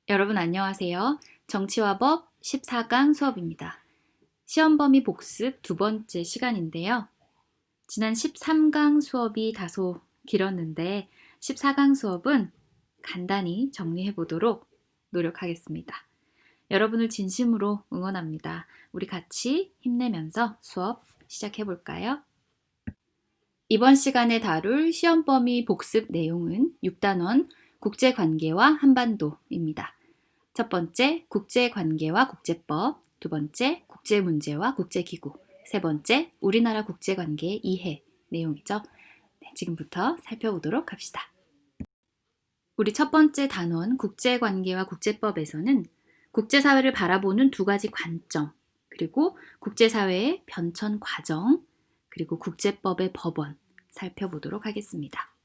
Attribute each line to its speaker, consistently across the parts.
Speaker 1: 여러분 안녕하세요. 정치와 법 14강 수업입니다. 시험 범위 복습 두 번째 시간인데요. 지난 13강 수업이 다소 길었는데 14강 수업은 간단히 정리해 보도록 노력하겠습니다. 여러분을 진심으로 응원합니다. 우리 같이 힘내면서 수업 시작해 볼까요? 이번 시간에 다룰 시험 범위 복습 내용은 6단원 국제관계와 한반도입니다. 첫 번째, 국제관계와 국제법. 두 번째, 국제문제와 국제기구. 세 번째, 우리나라 국제관계의 이해 내용이죠. 네, 지금부터 살펴보도록 합시다. 우리 첫 번째 단원 국제관계와 국제법에서는 국제사회를 바라보는 두 가지 관점, 그리고 국제사회의 변천 과정, 그리고 국제법의 법원 살펴보도록 하겠습니다.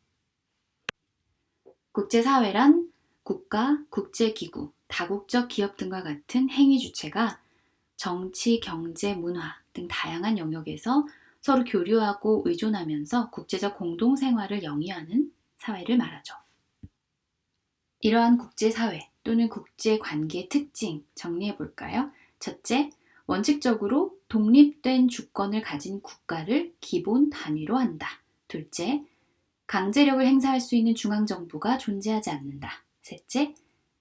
Speaker 1: 국제사회란 국가, 국제기구, 다국적 기업 등과 같은 행위 주체가 정치, 경제, 문화 등 다양한 영역에서 서로 교류하고 의존하면서 국제적 공동생활을 영위하는 사회를 말하죠. 이러한 국제사회 또는 국제관계의 특징 정리해 볼까요? 첫째, 원칙적으로 독립된 주권을 가진 국가를 기본 단위로 한다. 둘째, 강제력을 행사할 수 있는 중앙정부가 존재하지 않는다. 셋째,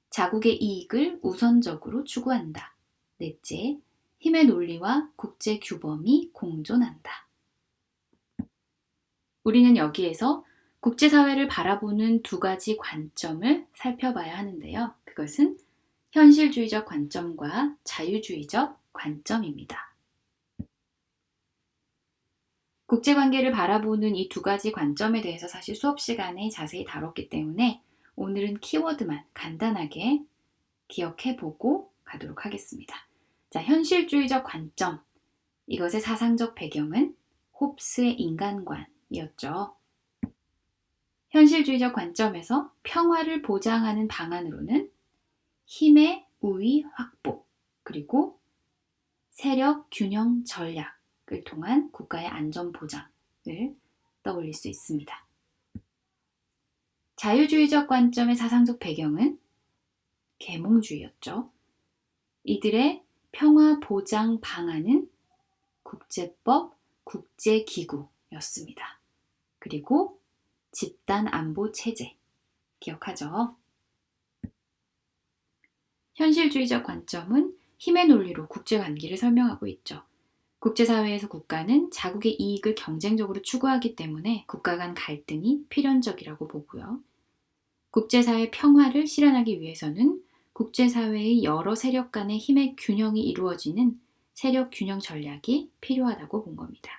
Speaker 1: 자국의 이익을 우선적으로 추구한다. 넷째, 힘의 논리와 국제 규범이 공존한다. 우리는 여기에서 국제사회를 바라보는 두 가지 관점을 살펴봐야 하는데요. 그것은 현실주의적 관점과 자유주의적 관점입니다. 국제관계를 바라보는 이 두 가지 관점에 대해서 사실 수업 시간에 자세히 다뤘기 때문에 오늘은 키워드만 간단하게 기억해보고 가도록 하겠습니다. 자, 현실주의적 관점. 이것의 사상적 배경은 홉스의 인간관이었죠. 현실주의적 관점에서 평화를 보장하는 방안으로는 힘의 우위 확보, 그리고 세력 균형 전략을 통한 국가의 안전 보장을 떠올릴 수 있습니다. 자유주의적 관점의 사상적 배경은 계몽주의였죠. 이들의 평화 보장 방안은 국제법, 국제기구였습니다. 그리고 집단 안보 체제, 기억하죠? 현실주의적 관점은 힘의 논리로 국제관계를 설명하고 있죠. 국제사회에서 국가는 자국의 이익을 경쟁적으로 추구하기 때문에 국가 간 갈등이 필연적이라고 보고요. 국제사회 평화를 실현하기 위해서는 국제사회의 여러 세력 간의 힘의 균형이 이루어지는 세력 균형 전략이 필요하다고 본 겁니다.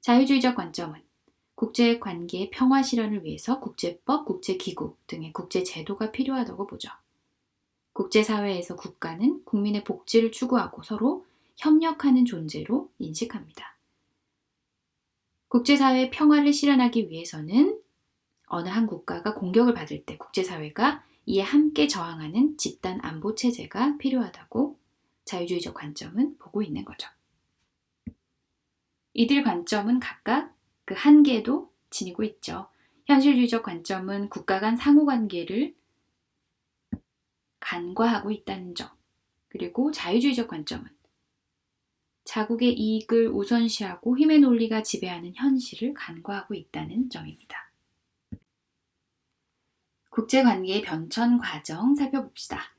Speaker 1: 자유주의적 관점은 국제관계의 평화 실현을 위해서 국제법, 국제기구 등의 국제제도가 필요하다고 보죠. 국제사회에서 국가는 국민의 복지를 추구하고 서로 협력하는 존재로 인식합니다. 국제사회의 평화를 실현하기 위해서는 어느 한 국가가 공격을 받을 때 국제사회가 이에 함께 저항하는 집단 안보 체제가 필요하다고 자유주의적 관점은 보고 있는 거죠. 이들 관점은 각각 그 한계도 지니고 있죠. 현실주의적 관점은 국가 간 상호관계를 간과하고 있다는 점. 그리고 자유주의적 관점은 자국의 이익을 우선시하고 힘의 논리가 지배하는 현실을 간과하고 있다는 점입니다. 국제관계의 변천 과정 살펴봅시다.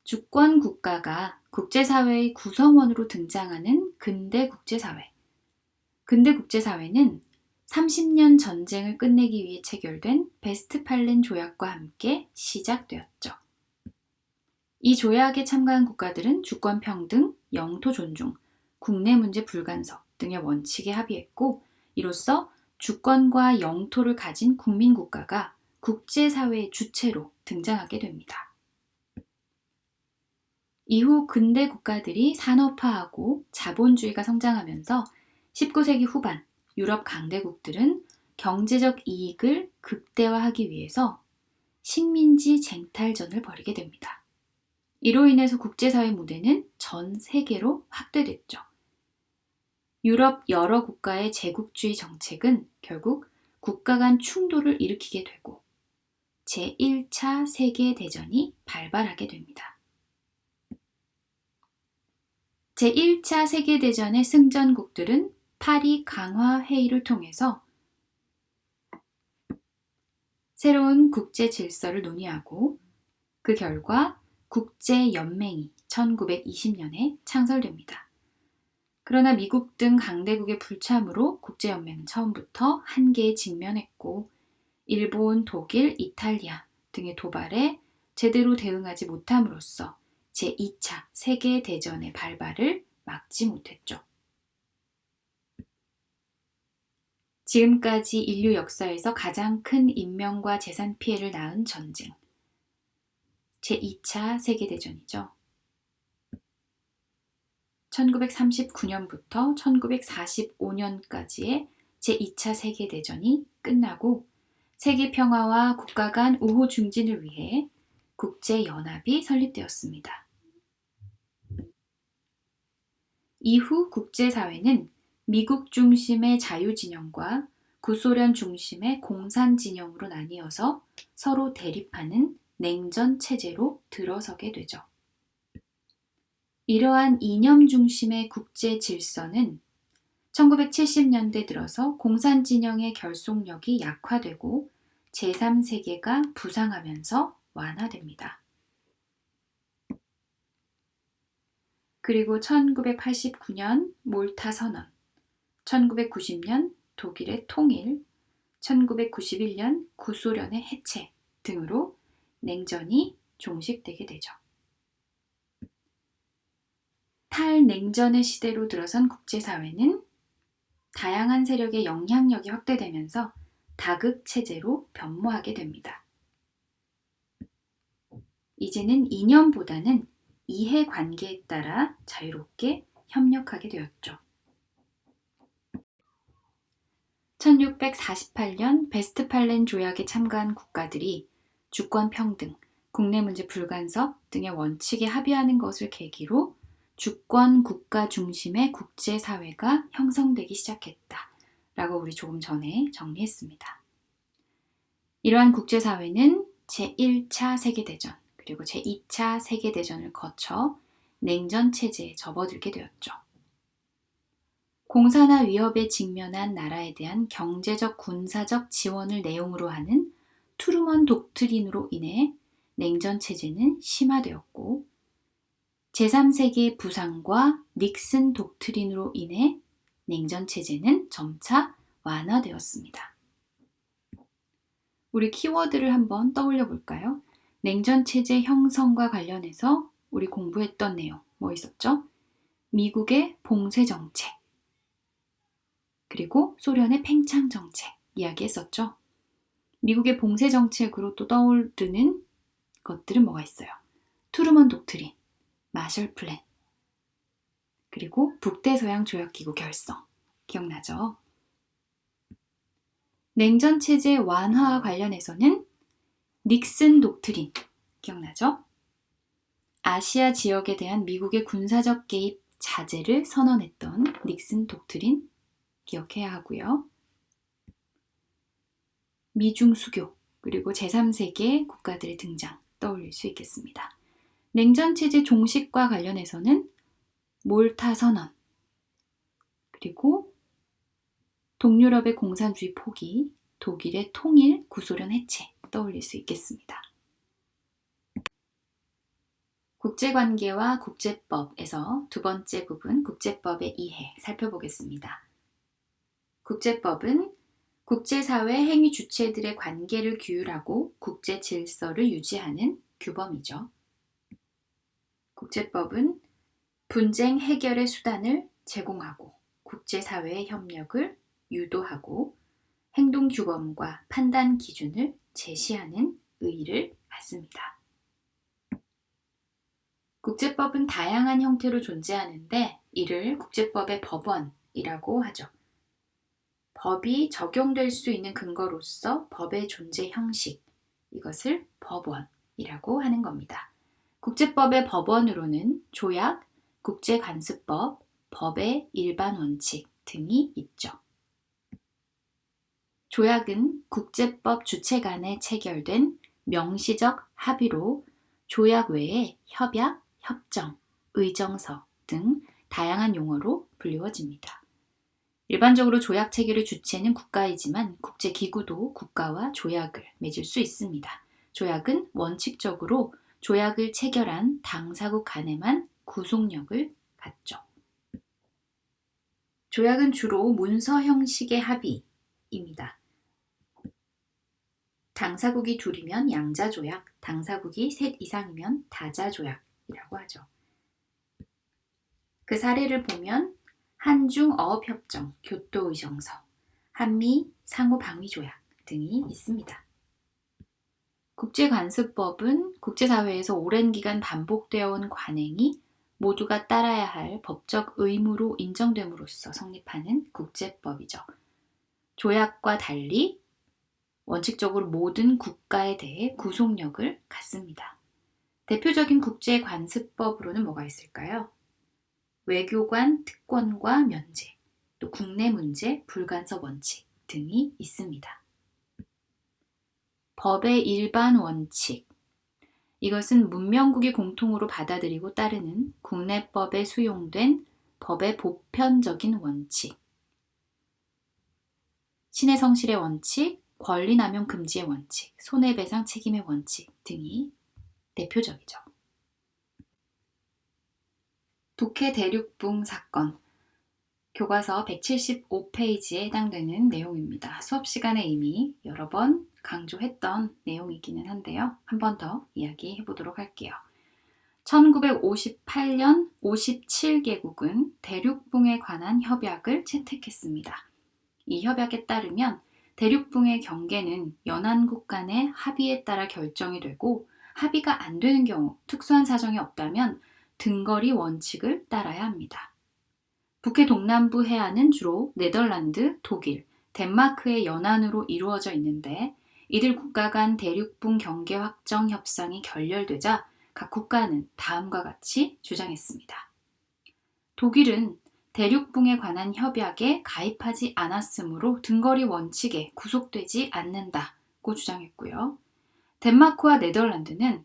Speaker 1: 주권 국가가 국제사회의 구성원으로 등장하는 근대 국제사회. 근대 국제사회는 30년 전쟁을 끝내기 위해 체결된 베스트팔렌 조약과 함께 시작되었죠. 이 조약에 참가한 국가들은 주권 평등, 영토 존중, 국내 문제 불간섭 등의 원칙에 합의했고, 이로써 주권과 영토를 가진 국민국가가 국제사회의 주체로 등장하게 됩니다. 이후 근대 국가들이 산업화하고 자본주의가 성장하면서 19세기 후반 유럽 강대국들은 경제적 이익을 극대화하기 위해서 식민지 쟁탈전을 벌이게 됩니다. 이로 인해서 국제사회 무대는 전 세계로 확대됐죠. 유럽 여러 국가의 제국주의 정책은 결국 국가 간 충돌을 일으키게 되고 제1차 세계대전이 발발하게 됩니다. 제1차 세계대전의 승전국들은 파리 강화 회의를 통해서 새로운 국제 질서를 논의하고 그 결과 국제연맹이 1920년에 창설됩니다. 그러나 미국 등 강대국의 불참으로 국제연맹은 처음부터 한계에 직면했고 일본, 독일, 이탈리아 등의 도발에 제대로 대응하지 못함으로써 제2차 세계대전의 발발을 막지 못했죠. 지금까지 인류 역사에서 가장 큰 인명과 재산 피해를 낳은 전쟁, 제2차 세계대전이죠. 1939년부터 1945년까지의 제2차 세계대전이 끝나고 세계 평화와 국가 간 우호 중진을 위해 국제연합이 설립되었습니다. 이후 국제사회는 미국 중심의 자유진영과 구소련 중심의 공산진영으로 나뉘어서 서로 대립하는 냉전 체제로 들어서게 되죠. 이러한 이념 중심의 국제 질서는 1970년대 들어서 공산진영의 결속력이 약화되고 제3세계가 부상하면서 완화됩니다. 그리고 1989년 몰타 선언, 1990년 독일의 통일, 1991년 구소련의 해체 등으로 냉전이 종식되게 되죠. 탈냉전의 시대로 들어선 국제사회는 다양한 세력의 영향력이 확대되면서 다극체제로 변모하게 됩니다. 이제는 이념보다는 이해관계에 따라 자유롭게 협력하게 되었죠. 1648년 베스트팔렌 조약에 참가한 국가들이 주권 평등, 국내 문제 불간섭 등의 원칙에 합의하는 것을 계기로 주권 국가 중심의 국제사회가 형성되기 시작했다라고 우리 조금 전에 정리했습니다. 이러한 국제사회는 제1차 세계대전 그리고 제2차 세계대전을 거쳐 냉전체제에 접어들게 되었죠. 공산화 위협에 직면한 나라에 대한 경제적 군사적 지원을 내용으로 하는 트루먼 독트린으로 인해 냉전체제는 심화되었고 제3세계 부상과 닉슨 독트린으로 인해 냉전체제는 점차 완화되었습니다. 우리 키워드를 한번 떠올려 볼까요? 냉전체제 형성과 관련해서 우리 공부했던 내용 뭐 있었죠? 미국의 봉쇄정책, 그리고 소련의 팽창정책 이야기했었죠. 미국의 봉쇄정책으로 또 떠오르는 것들은 뭐가 있어요? 트루먼 독트린, 마셜 플랜, 그리고 북대서양 조약기구 결성 기억나죠? 냉전체제 완화와 관련해서는 닉슨 독트린 기억나죠? 아시아 지역에 대한 미국의 군사적 개입 자제를 선언했던 닉슨 독트린 기억해야 하고요. 미중 수교 그리고 제3세계 국가들의 등장 떠올릴 수 있겠습니다. 냉전체제 종식과 관련해서는 몰타 선언 그리고 동유럽의 공산주의 포기, 독일의 통일, 구소련 해체 떠올릴 수 있겠습니다. 국제관계와 국제법에서 두 번째 부분 국제법의 이해 살펴보겠습니다. 국제법은 국제사회 행위 주체들의 관계를 규율하고 국제 질서를 유지하는 규범이죠. 국제법은 분쟁 해결의 수단을 제공하고 국제사회의 협력을 유도하고 행동 규범과 판단 기준을 제시하는 의의를 갖습니다. 국제법은 다양한 형태로 존재하는데 이를 국제법의 법원이라고 하죠. 법이 적용될 수 있는 근거로서 법의 존재 형식, 이것을 법원이라고 하는 겁니다. 국제법의 법원으로는 조약, 국제관습법, 법의 일반 원칙 등이 있죠. 조약은 국제법 주체 간에 체결된 명시적 합의로 조약 외에 협약, 협정, 의정서 등 다양한 용어로 불리워집니다. 일반적으로 조약 체결의 주체는 국가이지만 국제기구도 국가와 조약을 맺을 수 있습니다. 조약은 원칙적으로 조약을 체결한 당사국 간에만 구속력을 갖죠. 조약은 주로 문서 형식의 합의입니다. 당사국이 둘이면 양자조약, 당사국이 셋 이상이면 다자조약이라고 하죠. 그 사례를 보면 한중어업협정, 교토의정서, 한미 상호방위조약 등이 있습니다. 국제관습법은 국제사회에서 오랜 기간 반복되어 온 관행이 모두가 따라야 할 법적 의무로 인정됨으로써 성립하는 국제법이죠. 조약과 달리 원칙적으로 모든 국가에 대해 구속력을 갖습니다. 대표적인 국제관습법으로는 뭐가 있을까요? 외교관 특권과 면제, 또 국내 문제 불간섭 원칙 등이 있습니다. 법의 일반 원칙. 이것은 문명국이 공통으로 받아들이고 따르는 국내법에 수용된 법의 보편적인 원칙. 신의 성실의 원칙, 권리남용 금지의 원칙, 손해배상 책임의 원칙 등이 대표적이죠. 북해 대륙붕 사건, 교과서 175페이지에 해당되는 내용입니다. 수업 시간에 이미 여러 번 강조했던 내용이기는 한데요. 한 번 더 이야기해 보도록 할게요. 1958년 57개국은 대륙붕에 관한 협약을 채택했습니다. 이 협약에 따르면 대륙붕의 경계는 연안국 간의 합의에 따라 결정이 되고 합의가 안 되는 경우 특수한 사정이 없다면 등거리 원칙을 따라야 합니다. 북해 동남부 해안은 주로 네덜란드, 독일, 덴마크의 연안으로 이루어져 있는데 이들 국가 간 대륙붕 경계 확정 협상이 결렬되자 각 국가는 다음과 같이 주장했습니다. 독일은 대륙붕에 관한 협약에 가입하지 않았으므로 등거리 원칙에 구속되지 않는다고 주장했고요. 덴마크와 네덜란드는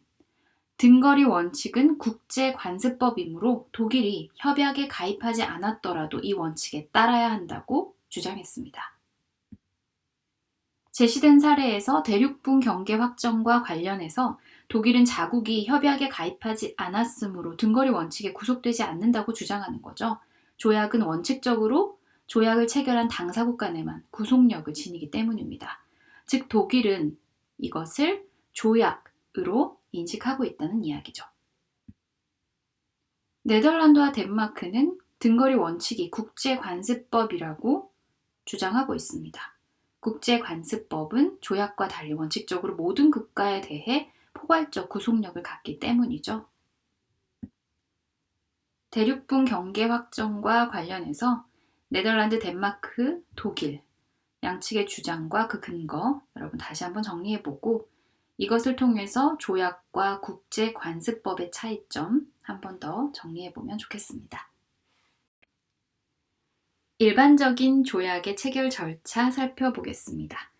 Speaker 1: 등거리 원칙은 국제관습법이므로 독일이 협약에 가입하지 않았더라도 이 원칙에 따라야 한다고 주장했습니다. 제시된 사례에서 대륙붕 경계 확정과 관련해서 독일은 자국이 협약에 가입하지 않았으므로 등거리 원칙에 구속되지 않는다고 주장하는 거죠. 조약은 원칙적으로 조약을 체결한 당사국 간에만 구속력을 지니기 때문입니다. 즉 독일은 이것을 조약으로 인식하고 있다는 이야기죠. 네덜란드와 덴마크는 등거리 원칙이 국제관습법이라고 주장하고 있습니다. 국제관습법은 조약과 달리 원칙적으로 모든 국가에 대해 포괄적 구속력을 갖기 때문이죠. 대륙붕 경계 확정과 관련해서 네덜란드, 덴마크, 독일 양측의 주장과 그 근거 여러분 다시 한번 정리해보고 이것을 통해서 조약과 국제관습법의 차이점 한 번 더 정리해보면 좋겠습니다. 일반적인 조약의 체결 절차 살펴보겠습니다.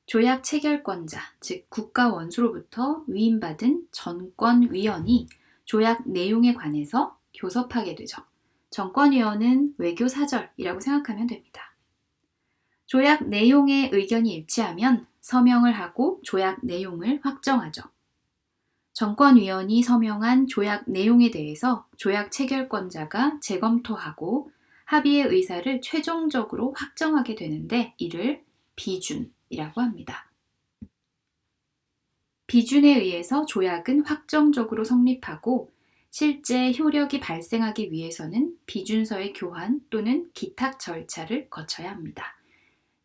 Speaker 1: 조약 체결권자, 즉 국가 원수로부터 위임받은 전권위원이 조약 내용에 관해서 교섭하게 되죠. 전권위원은 외교사절이라고 생각하면 됩니다. 조약 내용의 의견이 일치하면 서명을 하고 조약 내용을 확정하죠. 전권위원이 서명한 조약 내용에 대해서 조약 체결권자가 재검토하고 합의의 의사를 최종적으로 확정하게 되는데 이를 비준이라고 합니다. 비준에 의해서 조약은 확정적으로 성립하고 실제 효력이 발생하기 위해서는 비준서의 교환 또는 기탁 절차를 거쳐야 합니다.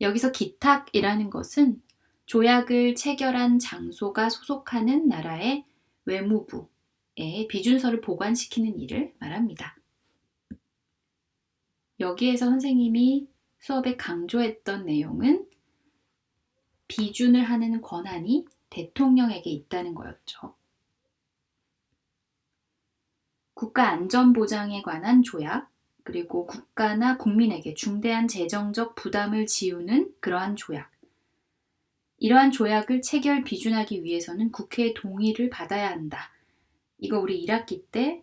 Speaker 1: 여기서 기탁이라는 것은 조약을 체결한 장소가 소속하는 나라의 외무부에 비준서를 보관시키는 일을 말합니다. 여기에서 선생님이 수업에 강조했던 내용은 비준을 하는 권한이 대통령에게 있다는 거였죠. 국가 안전보장에 관한 조약, 그리고 국가나 국민에게 중대한 재정적 부담을 지우는 그러한 조약. 이러한 조약을 체결 비준하기 위해서는 국회의 동의를 받아야 한다. 이거 우리 1학기 때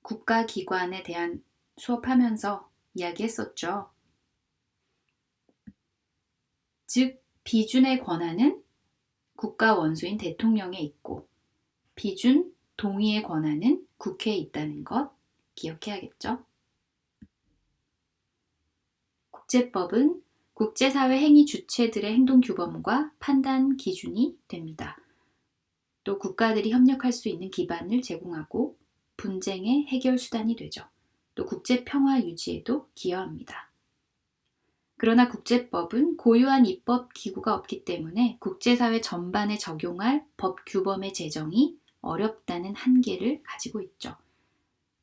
Speaker 1: 국가기관에 대한 수업하면서 이야기했었죠. 즉, 비준의 권한은 국가 원수인 대통령에 있고 비준, 동의의 권한은 국회에 있다는 것 기억해야겠죠. 국제법은 국제사회 행위 주체들의 행동 규범과 판단 기준이 됩니다. 또 국가들이 협력할 수 있는 기반을 제공하고 분쟁의 해결 수단이 되죠. 또 국제 평화 유지에도 기여합니다. 그러나 국제법은 고유한 입법 기구가 없기 때문에 국제사회 전반에 적용할 법 규범의 제정이 어렵다는 한계를 가지고 있죠.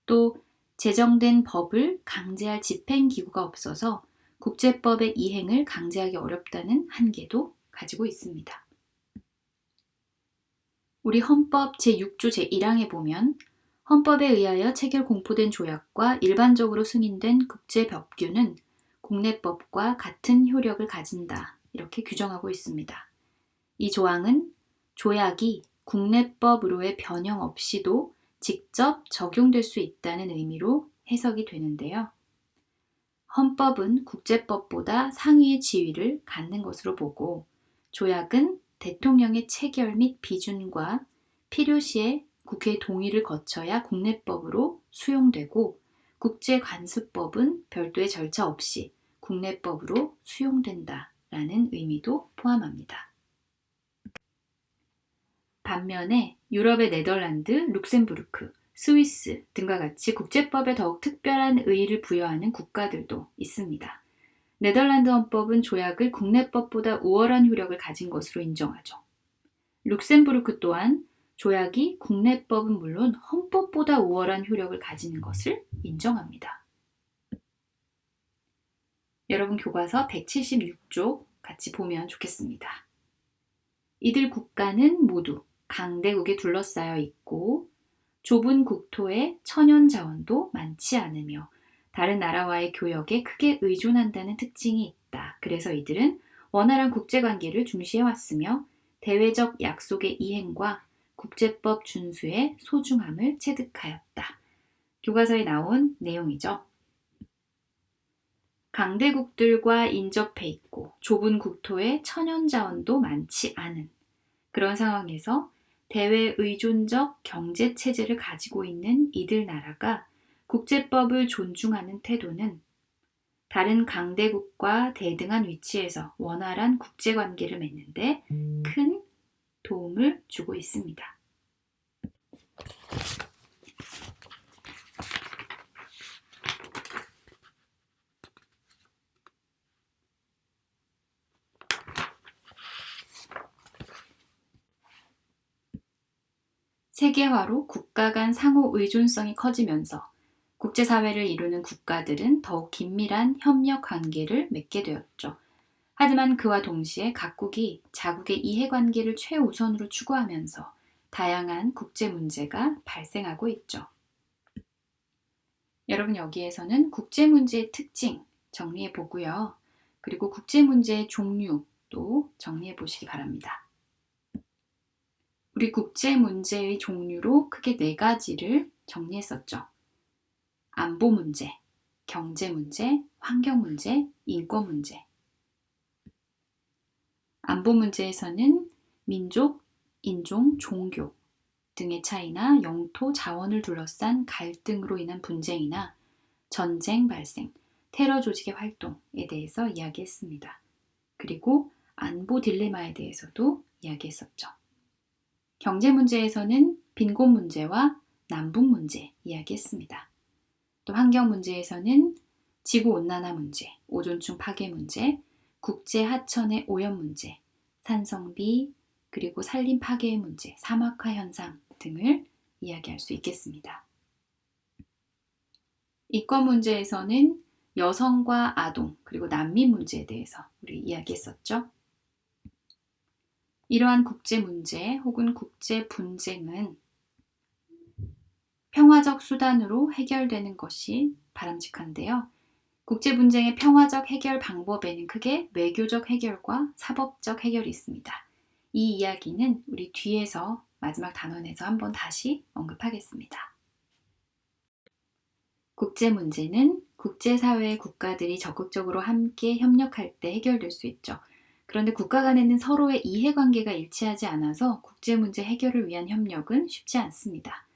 Speaker 1: 또 제정된 법을 강제할 집행 기구가 없어서 국제법의 이행을 강제하기 어렵다는 한계도 가지고 있습니다. 우리 헌법 제6조 제1항에 보면 헌법에 의하여 체결 공포된 조약과 일반적으로 승인된 국제법규는 국내법과 같은 효력을 가진다. 이렇게 규정하고 있습니다. 이 조항은 조약이 국내법으로의 변형 없이도 직접 적용될 수 있다는 의미로 해석이 되는데요. 헌법은 국제법보다 상위의 지위를 갖는 것으로 보고 조약은 대통령의 체결 및 비준과 필요시에 국회의 동의를 거쳐야 국내법으로 수용되고 국제관습법은 별도의 절차 없이 국내법으로 수용된다라는 의미도 포함합니다. 반면에 유럽의 네덜란드, 룩셈부르크, 스위스 등과 같이 국제법에 더욱 특별한 의의를 부여하는 국가들도 있습니다. 네덜란드 헌법은 조약을 국내법보다 우월한 효력을 가진 것으로 인정하죠. 룩셈부르크 또한 조약이 국내법은 물론 헌법보다 우월한 효력을 가지는 것을 인정합니다. 여러분 교과서 176쪽 같이 보면 좋겠습니다. 이들 국가는 모두 강대국에 둘러싸여 있고 좁은 국토에 천연 자원도 많지 않으며 다른 나라와의 교역에 크게 의존한다는 특징이 있다. 그래서 이들은 원활한 국제관계를 중시해왔으며 대외적 약속의 이행과 국제법 준수의 소중함을 체득하였다. 교과서에 나온 내용이죠. 강대국들과 인접해 있고 좁은 국토에 천연 자원도 많지 않은 그런 상황에서 대외 의존적 경제 체제를 가지고 있는 이들 나라가 국제법을 존중하는 태도는 다른 강대국과 대등한 위치에서 원활한 국제관계를 맺는데 큰 도움을 주고 있습니다. 세계화로 국가 간 상호 의존성이 커지면서 국제사회를 이루는 국가들은 더욱 긴밀한 협력 관계를 맺게 되었죠. 하지만 그와 동시에 각국이 자국의 이해관계를 최우선으로 추구하면서 다양한 국제 문제가 발생하고 있죠. 여러분 여기에서는 국제 문제의 특징 정리해 보고요. 그리고 국제 문제의 종류도 정리해 보시기 바랍니다. 우리 국제 문제의 종류로 크게 4가지를 정리했었죠. 안보 문제, 경제 문제, 환경 문제, 인권 문제. 안보 문제에서는 민족, 인종, 종교 등의 차이나 영토, 자원을 둘러싼 갈등으로 인한 분쟁이나 전쟁 발생, 테러 조직의 활동에 대해서 이야기했습니다. 그리고 안보 딜레마에 대해서도 이야기했었죠. 경제 문제에서는 빈곤 문제와 남북 문제 이야기했습니다. 또 환경 문제에서는 지구온난화 문제, 오존층 파괴 문제, 국제 하천의 오염 문제, 산성비, 그리고 산림 파괴의 문제, 사막화 현상 등을 이야기할 수 있겠습니다. 인권 문제에서는 여성과 아동, 그리고 난민 문제에 대해서 우리 이야기했었죠. 이러한 국제 문제 혹은 국제 분쟁은 평화적 수단으로 해결되는 것이 바람직한데요. 국제 분쟁의 평화적 해결 방법에는 크게 외교적 해결과 사법적 해결이 있습니다. 이 이야기는 우리 뒤에서 마지막 단원에서 한번 다시 언급하겠습니다. 국제 문제는 국제사회의 국가들이 적극적으로 함께 협력할 때 해결될 수 있죠. 그런데 국가 간에는 서로의 이해관계가 일치하지 않아서 국제 문제 해결을 위한 협력은 쉽지 않습니다.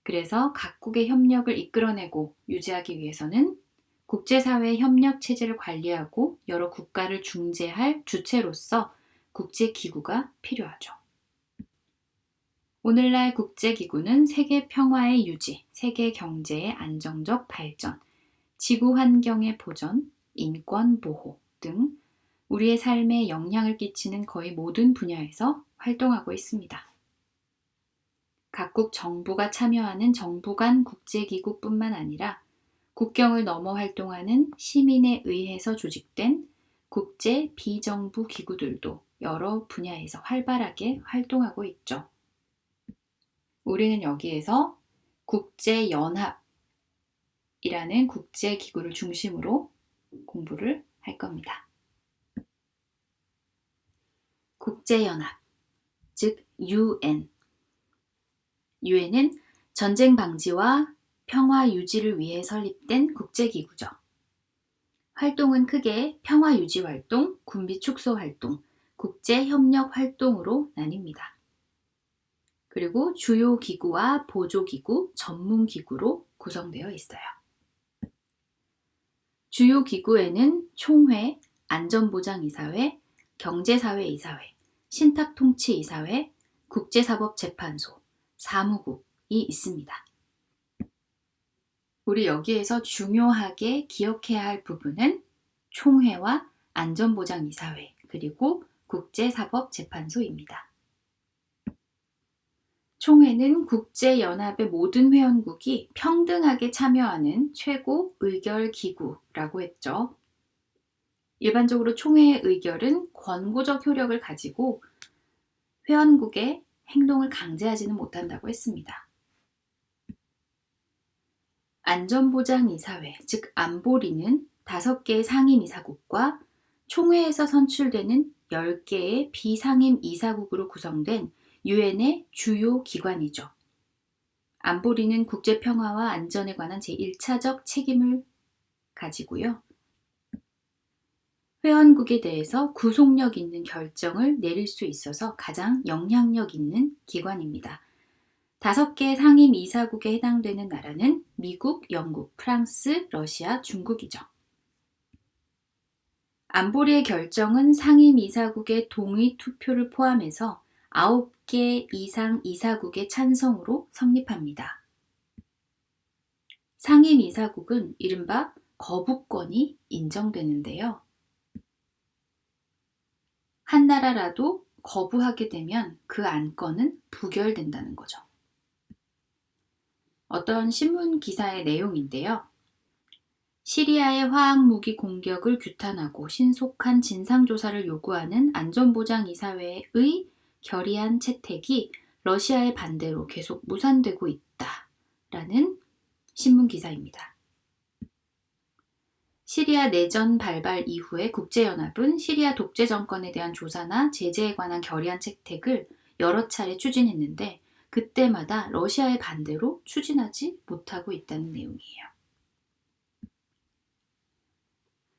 Speaker 1: 그래서 각국의 협력을 이끌어내고 유지하기 위해서는 국제사회의 협력 체제를 관리하고 여러 국가를 중재할 주체로서 국제기구가 필요하죠. 오늘날 국제기구는 세계 평화의 유지, 세계 경제의 안정적 발전, 지구 환경의 보전, 인권 보호 등 우리의 삶에 영향을 끼치는 거의 모든 분야에서 활동하고 있습니다. 각국 정부가 참여하는 정부 간 국제기구뿐만 아니라 국경을 넘어 활동하는 시민에 의해서 조직된 국제 비정부 기구들도 여러 분야에서 활발하게 활동하고 있죠. 우리는 여기에서 국제연합이라는 국제기구를 중심으로 공부를 할 겁니다. 국제연합, 즉 UN. UN은 전쟁 방지와 평화 유지를 위해 설립된 국제기구죠. 활동은 크게 평화 유지 활동, 군비 축소 활동, 국제협력 활동으로 나뉩니다. 그리고 주요 기구와 보조기구, 전문기구로 구성되어 있어요. 주요 기구에는 총회, 안전보장이사회, 경제사회이사회, 신탁통치이사회, 국제사법재판소, 사무국이 있습니다. 우리 여기에서 중요하게 기억해야 할 부분은 총회와 안전보장이사회, 그리고 국제사법재판소입니다. 총회는 국제연합의 모든 회원국이 평등하게 참여하는 최고 의결기구라고 했죠. 일반적으로 총회의 의결은 권고적 효력을 가지고 회원국의 행동을 강제하지는 못한다고 했습니다. 안전보장이사회, 즉 안보리는 5개의 상임이사국과 총회에서 선출되는 10개의 비상임이사국으로 구성된 유엔의 주요 기관이죠. 안보리는 국제평화와 안전에 관한 제1차적 책임을 가지고요. 회원국에 대해서 구속력 있는 결정을 내릴 수 있어서 가장 영향력 있는 기관입니다. 5개 상임 이사국에 해당되는 나라는 미국, 영국, 프랑스, 러시아, 중국이죠. 안보리의 결정은 상임 이사국의 동의 투표를 포함해서 9개 이상 이사국의 찬성으로 성립합니다. 상임 이사국은 이른바 거부권이 인정되는데요. 한 나라라도 거부하게 되면 그 안건은 부결된다는 거죠. 어떤 신문 기사의 내용인데요. 시리아의 화학무기 공격을 규탄하고 신속한 진상조사를 요구하는 안전보장이사회의 결의안 채택이 러시아의 반대로 계속 무산되고 있다라는 신문 기사입니다. 시리아 내전 발발 이후에 국제연합은 시리아 독재 정권에 대한 조사나 제재에 관한 결의안 채택을 여러 차례 추진했는데 그때마다 러시아의 반대로 추진하지 못하고 있다는 내용이에요.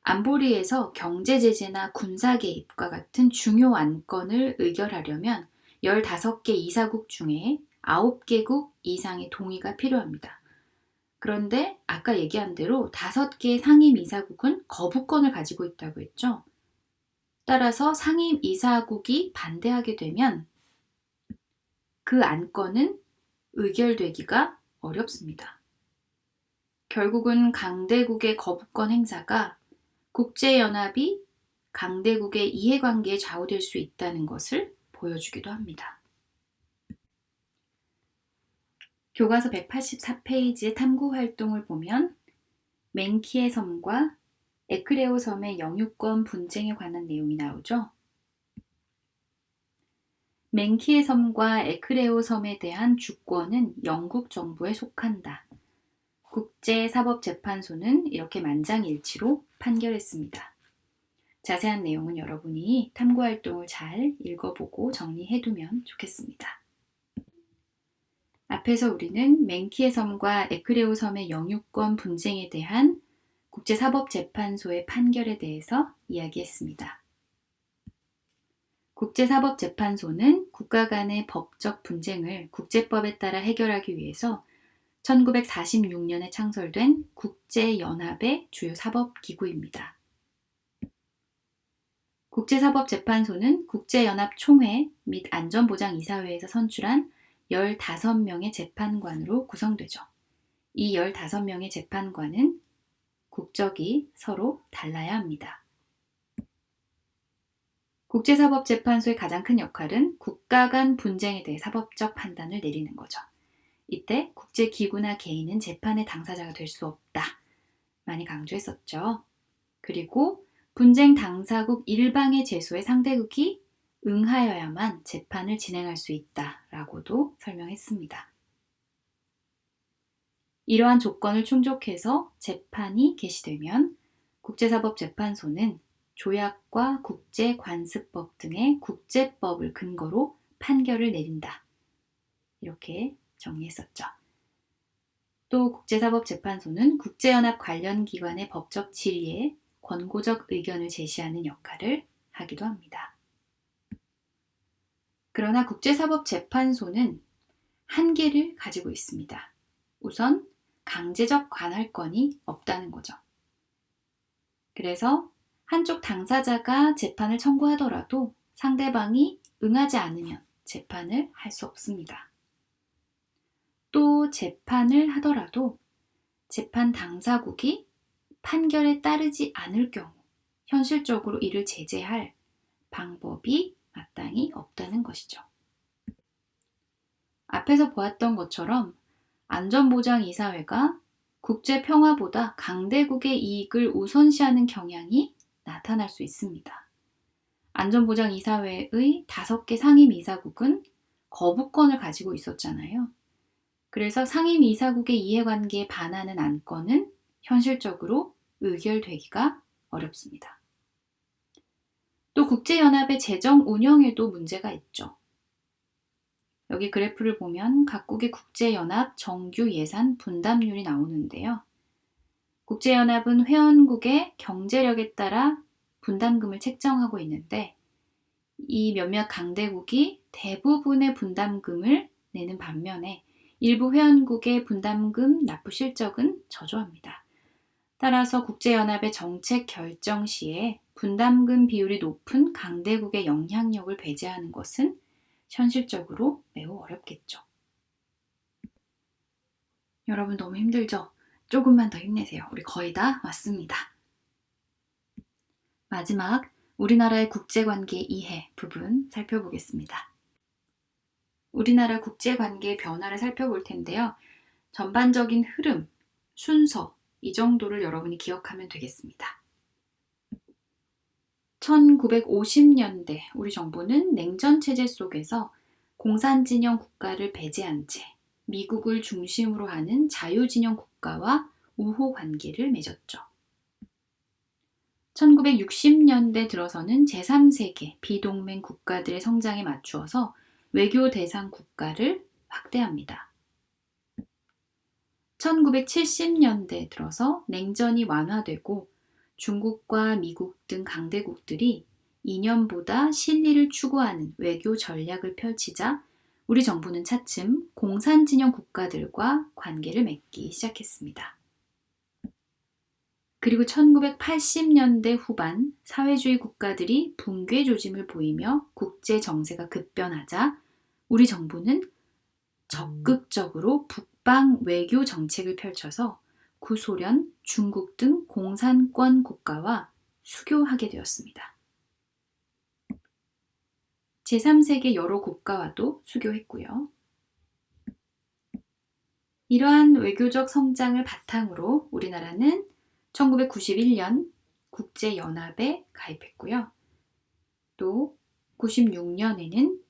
Speaker 1: 안보리에서 경제 제재나 군사 개입과 같은 중요 안건을 의결하려면 15개 이사국 중에 9개국 이상의 동의가 필요합니다. 그런데 아까 얘기한 대로 5개 상임 이사국은 거부권을 가지고 있다고 했죠. 따라서 상임 이사국이 반대하게 되면 그 안건은 의결되기가 어렵습니다. 결국은 강대국의 거부권 행사가 국제연합이 강대국의 이해관계에 좌우될 수 있다는 것을 보여주기도 합니다. 교과서 184페이지의 탐구활동을 보면 맹키의 섬과 에크레오 섬의 영유권 분쟁에 관한 내용이 나오죠. 맹키의 섬과 에크레오 섬에 대한 주권은 영국 정부에 속한다. 국제사법재판소는 이렇게 만장일치로 판결했습니다. 자세한 내용은 여러분이 탐구활동을 잘 읽어보고 정리해두면 좋겠습니다. 앞에서 우리는 맹키의 섬과 에크레오 섬의 영유권 분쟁에 대한 국제사법재판소의 판결에 대해서 이야기했습니다. 국제사법재판소는 국가 간의 법적 분쟁을 국제법에 따라 해결하기 위해서 1946년에 창설된 국제연합의 주요 사법기구입니다. 국제사법재판소는 국제연합 총회 및 안전보장이사회에서 선출한 15명의 재판관으로 구성되죠. 이 15명의 재판관은 국적이 서로 달라야 합니다. 국제사법재판소의 가장 큰 역할은 국가 간 분쟁에 대해 사법적 판단을 내리는 거죠. 이때 국제기구나 개인은 재판의 당사자가 될 수 없다. 많이 강조했었죠. 그리고 분쟁 당사국 일방의 제소에 상대국이 응하여야만 재판을 진행할 수 있다라고도 설명했습니다. 이러한 조건을 충족해서 재판이 개시되면 국제사법재판소는 조약과 국제관습법 등의 국제법을 근거로 판결을 내린다. 이렇게 정리했었죠. 또 국제사법재판소는 국제연합 관련 기관의 법적 질의에 권고적 의견을 제시하는 역할을 하기도 합니다. 그러나 국제사법재판소는 한계를 가지고 있습니다. 우선 강제적 관할권이 없다는 거죠. 그래서 한쪽 당사자가 재판을 청구하더라도 상대방이 응하지 않으면 재판을 할 수 없습니다. 또 재판을 하더라도 재판 당사국이 판결에 따르지 않을 경우 현실적으로 이를 제재할 방법이 마땅히 없다는 것이죠. 앞에서 보았던 것처럼 안전보장이사회가 국제평화보다 강대국의 이익을 우선시하는 경향이 나타날 수 있습니다. 안전보장이사회의 5개 상임이사국은 거부권을 가지고 있었잖아요. 그래서 상임이사국의 이해관계에 반하는 안건은 현실적으로 의결되기가 어렵습니다. 또 국제연합의 재정 운영에도 문제가 있죠. 여기 그래프를 보면 각국의 국제연합 정규 예산 분담률이 나오는데요. 국제연합은 회원국의 경제력에 따라 분담금을 책정하고 있는데 이 몇몇 강대국이 대부분의 분담금을 내는 반면에 일부 회원국의 분담금 납부 실적은 저조합니다. 따라서 국제연합의 정책 결정 시에 분담금 비율이 높은 강대국의 영향력을 배제하는 것은 현실적으로 매우 어렵겠죠. 여러분 너무 힘들죠? 조금만 더 힘내세요. 우리 거의 다 왔습니다. 마지막 우리나라의 국제관계 이해 부분 살펴보겠습니다. 우리나라 국제관계의 변화를 살펴볼 텐데요. 전반적인 흐름, 순서 이 정도를 여러분이 기억하면 되겠습니다. 1950년대 우리 정부는 냉전체제 속에서 공산진영 국가를 배제한 채 미국을 중심으로 하는 자유진영 국가와 우호 관계를 맺었죠. 1960년대 들어서는 제3세계 비동맹 국가들의 성장에 맞추어서 외교 대상 국가를 확대합니다. 1970년대 들어서 냉전이 완화되고 중국과 미국 등 강대국들이 이념보다 실리를 추구하는 외교 전략을 펼치자 우리 정부는 차츰 공산진영 국가들과 관계를 맺기 시작했습니다. 그리고 1980년대 후반 사회주의 국가들이 붕괴 조짐을 보이며 국제 정세가 급변하자 우리 정부는 적극적으로 북방 외교 정책을 펼쳐서 구소련, 중국 등 공산권 국가와 수교하게 되었습니다. 제3세계 여러 국가와도 수교했고요. 이러한 외교적 성장을 바탕으로 우리나라는 1991년 국제연합에 가입했고요. 또 96년에는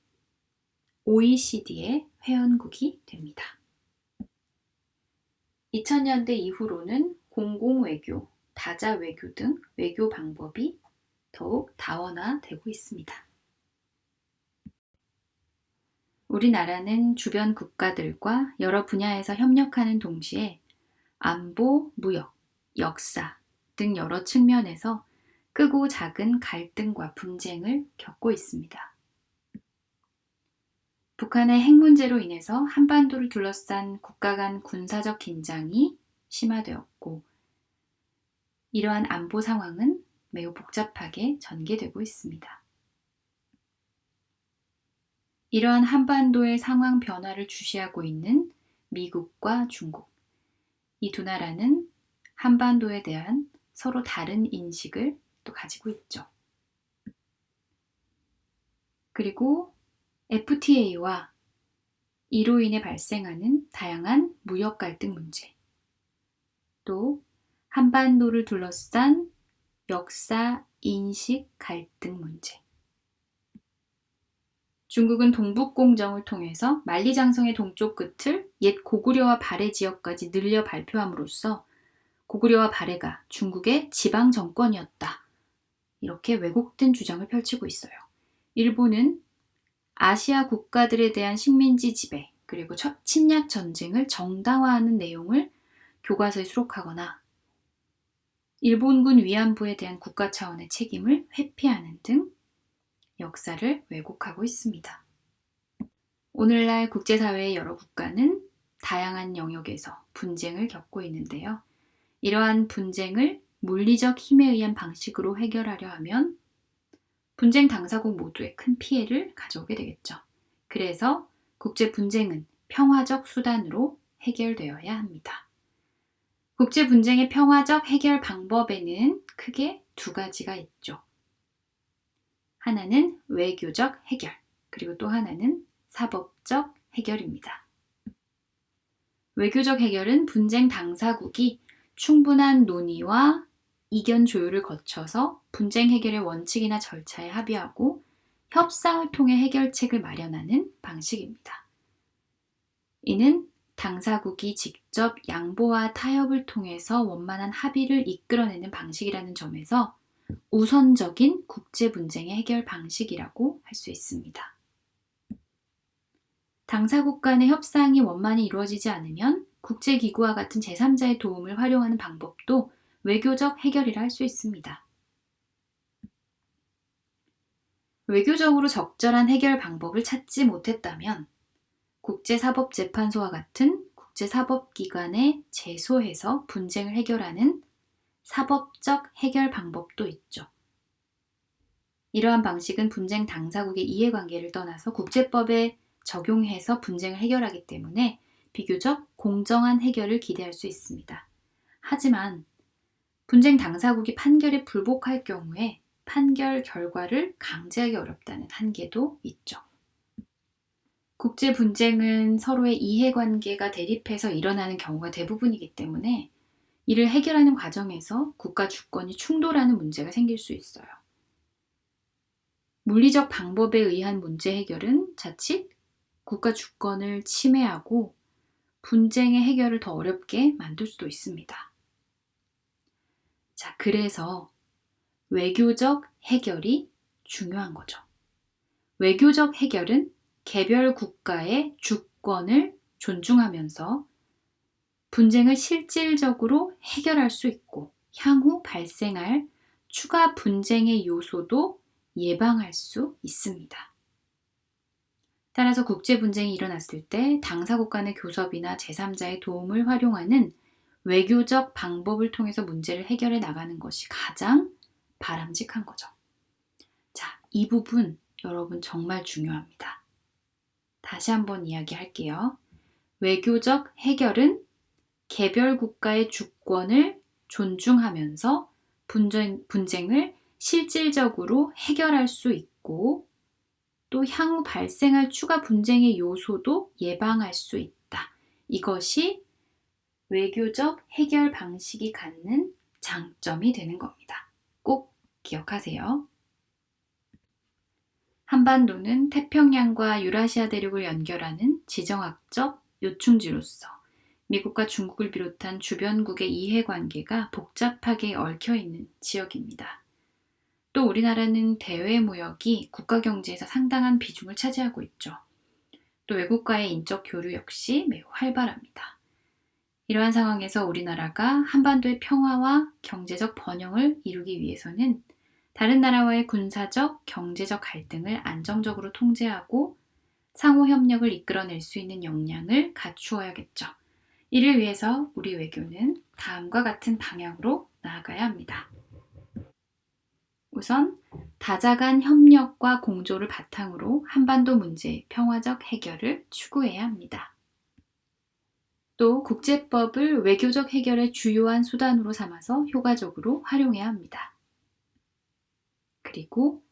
Speaker 1: OECD의 회원국이 됩니다. 2000년대 이후로는 공공외교, 다자외교 등 외교 방법이 더욱 다원화되고 있습니다. 우리나라는 주변 국가들과 여러 분야에서 협력하는 동시에 안보, 무역, 역사 등 여러 측면에서 크고 작은 갈등과 분쟁을 겪고 있습니다. 북한의 핵 문제로 인해서 한반도를 둘러싼 국가 간 군사적 긴장이 심화되었고, 이러한 안보 상황은 매우 복잡하게 전개되고 있습니다. 이러한 한반도의 상황 변화를 주시하고 있는 미국과 중국, 이 두 나라는 한반도에 대한 서로 다른 인식을 또 가지고 있죠. 그리고 FTA와 이로 인해 발생하는 다양한 무역 갈등 문제, 또 한반도를 둘러싼 역사 인식 갈등 문제. 중국은 동북공정을 통해서 만리장성의 동쪽 끝을 옛 고구려와 발해 지역까지 늘려 발표함으로써 고구려와 발해가 중국의 지방 정권이었다, 이렇게 왜곡된 주장을 펼치고 있어요. 일본은 아시아 국가들에 대한 식민지 지배 그리고 침략 전쟁을 정당화하는 내용을 교과서에 수록하거나 일본군 위안부에 대한 국가 차원의 책임을 회피하는 등 역사를 왜곡하고 있습니다. 오늘날 국제사회의 여러 국가는 다양한 영역에서 분쟁을 겪고 있는데요. 이러한 분쟁을 물리적 힘에 의한 방식으로 해결하려 하면 분쟁 당사국 모두에 큰 피해를 가져오게 되겠죠. 그래서 국제 분쟁은 평화적 수단으로 해결되어야 합니다. 국제 분쟁의 평화적 해결 방법에는 크게 두 가지가 있죠. 하나는 외교적 해결, 그리고 또 하나는 사법적 해결입니다. 외교적 해결은 분쟁 당사국이 충분한 논의와 이견 조율을 거쳐서 분쟁 해결의 원칙이나 절차에 합의하고 협상을 통해 해결책을 마련하는 방식입니다. 이는 당사국이 직접 양보와 타협을 통해서 원만한 합의를 이끌어내는 방식이라는 점에서 우선적인 국제 분쟁의 해결 방식이라고 할 수 있습니다. 당사국 간의 협상이 원만히 이루어지지 않으면 국제기구와 같은 제3자의 도움을 활용하는 방법도 외교적 해결이라 할 수 있습니다. 외교적으로 적절한 해결 방법을 찾지 못했다면 국제사법재판소와 같은 국제사법기관에 제소해서 분쟁을 해결하는 사법적 해결 방법도 있죠. 이러한 방식은 분쟁 당사국의 이해관계를 떠나서 국제법에 적용해서 분쟁을 해결하기 때문에 비교적 공정한 해결을 기대할 수 있습니다. 하지만 분쟁 당사국이 판결에 불복할 경우에 판결 결과를 강제하기 어렵다는 한계도 있죠. 국제 분쟁은 서로의 이해관계가 대립해서 일어나는 경우가 대부분이기 때문에 이를 해결하는 과정에서 국가 주권이 충돌하는 문제가 생길 수 있어요. 물리적 방법에 의한 문제 해결은 자칫 국가 주권을 침해하고 분쟁의 해결을 더 어렵게 만들 수도 있습니다. 자, 그래서 외교적 해결이 중요한 거죠. 외교적 해결은 개별 국가의 주권을 존중하면서 분쟁을 실질적으로 해결할 수 있고 향후 발생할 추가 분쟁의 요소도 예방할 수 있습니다. 따라서 국제 분쟁이 일어났을 때 당사국 간의 교섭이나 제3자의 도움을 활용하는 외교적 방법을 통해서 문제를 해결해 나가는 것이 가장 바람직한 거죠. 자, 이 부분 여러분 정말 중요합니다. 다시 한번 이야기할게요. 외교적 해결은 개별 국가의 주권을 존중하면서 분쟁을 실질적으로 해결할 수 있고 또 향후 발생할 추가 분쟁의 요소도 예방할 수 있다. 이것이 외교적 해결 방식이 갖는 장점이 되는 겁니다. 꼭 기억하세요. 한반도는 태평양과 유라시아 대륙을 연결하는 지정학적 요충지로서 미국과 중국을 비롯한 주변국의 이해관계가 복잡하게 얽혀 있는 지역입니다. 또 우리나라는 대외 무역이 국가 경제에서 상당한 비중을 차지하고 있죠. 또 외국과의 인적 교류 역시 매우 활발합니다. 이러한 상황에서 우리나라가 한반도의 평화와 경제적 번영을 이루기 위해서는 다른 나라와의 군사적, 경제적 갈등을 안정적으로 통제하고 상호 협력을 이끌어낼 수 있는 역량을 갖추어야겠죠. 이를 위해서 우리 외교는 다음과 같은 방향으로 나아가야 합니다. 우선 다자 간 협력과 공조를 바탕으로 한반도 문제의 평화적 해결을 추구해야 합니다. 또 국제법을 외교적 해결의 주요한 수단으로 삼아서 효과적으로 활용해야 합니다. 그리고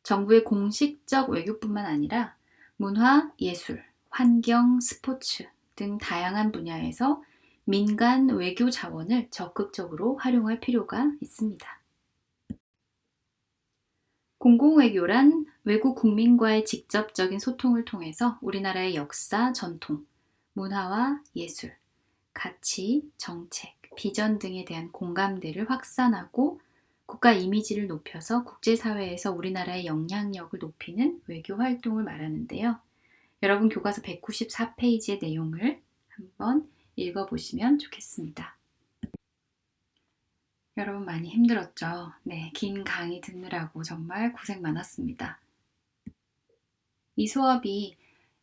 Speaker 1: 정부의 공식적 외교뿐만 아니라 문화, 예술, 환경, 스포츠 등 다양한 분야에서 민간 외교 자원을 적극적으로 활용할 필요가 있습니다. 공공외교란 외국 국민과의 직접적인 소통을 통해서 우리나라의 역사, 전통, 문화와 예술, 가치, 정책, 비전 등에 대한 공감대를 확산하고 국가 이미지를 높여서 국제사회에서 우리나라의 영향력을 높이는 외교 활동을 말하는데요. 여러분 교과서 194페이지의 내용을 한번 읽어보시면 좋겠습니다. 여러분 많이 힘들었죠? 네, 긴 강의 듣느라고 정말 고생 많았습니다. 이 수업이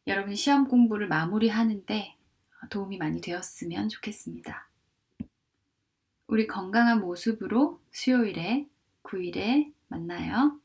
Speaker 1: 여러분 시험 공부를 마무리하는데 도움이 많이 되었으면 좋겠습니다. 우리 건강한 모습으로 수요일에 9일에 만나요.